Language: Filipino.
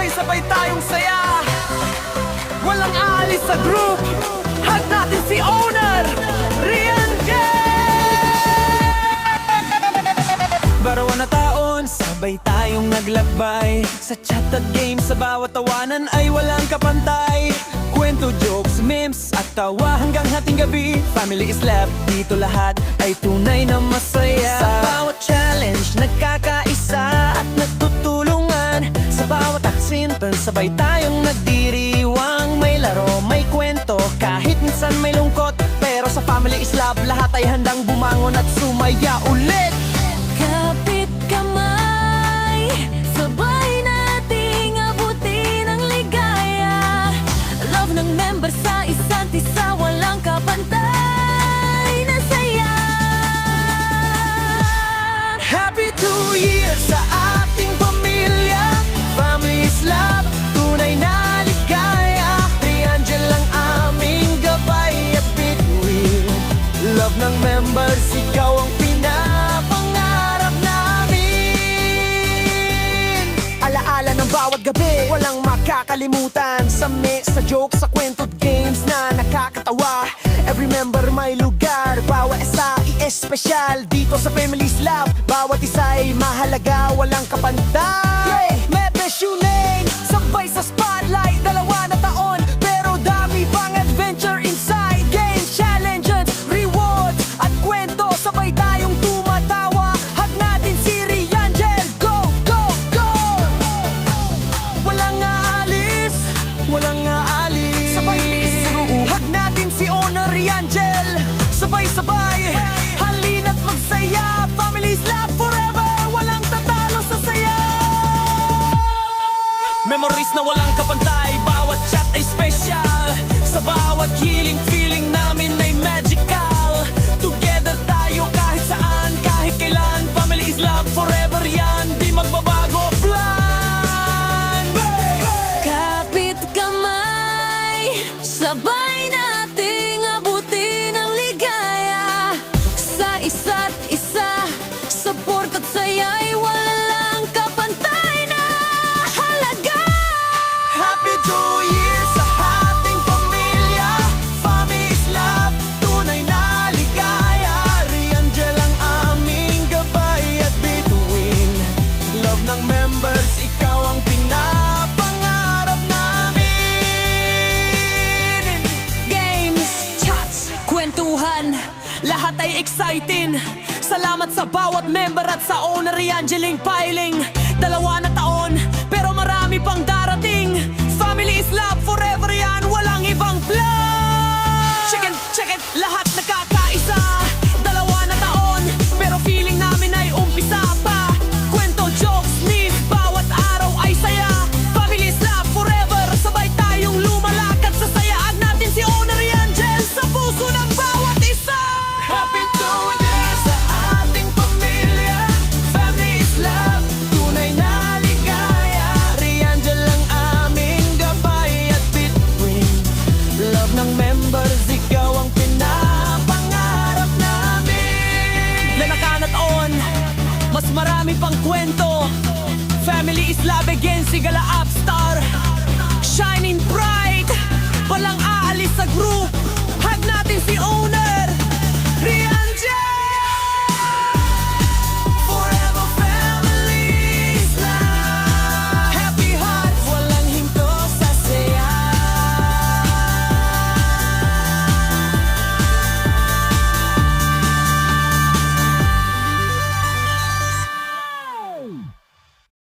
sabay-sabay tayong saya. Walang aalis sa group. Hug natin si owner Rian J. Barawan na taon, sabay tayong naglakbay. Sa chat at games, sa bawat tawanan ay walang kapantay. Kwento, jokes, memes at tawa hanggang hating gabi. Family is love, dito lahat ay tunay na masaya. Sa bawat challenge, nagkakaisa at nagtutulungan. Sa bawat aksinton, sabay tayong nagdiriwang. May laro, may kwento, kahit minsan may lungkot. Pero sa family is love, lahat ay handang bumangon at sumaya ulit. Kapit kamay, sabay nating abutin ang ligaya. Love ng member sa isa't isa, walang kapantay na saya. Happy 2 years sa ating pamilya. Family is love, tunay na ligaya. Triangle ang aming gabay at bituin. Love ng members, ikaw ang pinapangarap namin. Alaala ng bawat gabi, walang makakalimutan. Sa mix, sa jokes, sa kwento at games na nakakatawa. Every member may lugar, bawat isa i-espesyal. Dito sa Family's Love, bawat isa ay mahalaga, walang kapantay. Mepes Yuneng, sabay sa spotlight, 2 na taon, pero dami pang adventure inside. Games, challenges, rewards, at kwento, sabay tayong tumatawa. Hug natin si Riangel, go, go, go! Walang aalis, walang aalis. Sabay hug natin si owner Riangel. Sabay-sabay, halina't magsaya. Family's love forever, walang tatalo sa saya. Memories na walang kapantay, bawat chat ay special. Sa bawat healing, feeling namin ay magical. Together tayo kahit saan, kahit kailan. Family is love forever yan, di magbabago plan. Kapit kamay, sabay nating abutin ang ligaya. Sa isa't isa, support at saya'y walang kapantay na halaga. Happy 2 years sa ating pamilya. Family is love, tunay na ligaya. Riangel ang aming gabay at bituin. Love ng members, ikaw ang pinapangarap namin. Games, chats, kwentuhan, lahat ay exciting. Salamat sa bawat member at sa owner Riangeling Piling. 2 na taon, pero marami pang darating. Family is love forever yan, walang ibang plan. Check it, lahat nakakaisa. 2 na taon, pero feeling namin ay umpisa pa. Kwento, jokes, memes, bawat araw ay saya. Family is love forever, sabay tayong lumalakad sa saya. At natin si owner Riangel sa puso ng bawat isa. Happy 2 years sa ating pamilya. Family is love, tunay na ligaya. Riangel ang aming gabay at bituin. Love ng members, ikaw ang pinapangarap namin. Lanakan at on, mas marami pang kwento. Family is love again, Sigala Upstar. Shining bright, walang aalis sa group. Hug natin si owner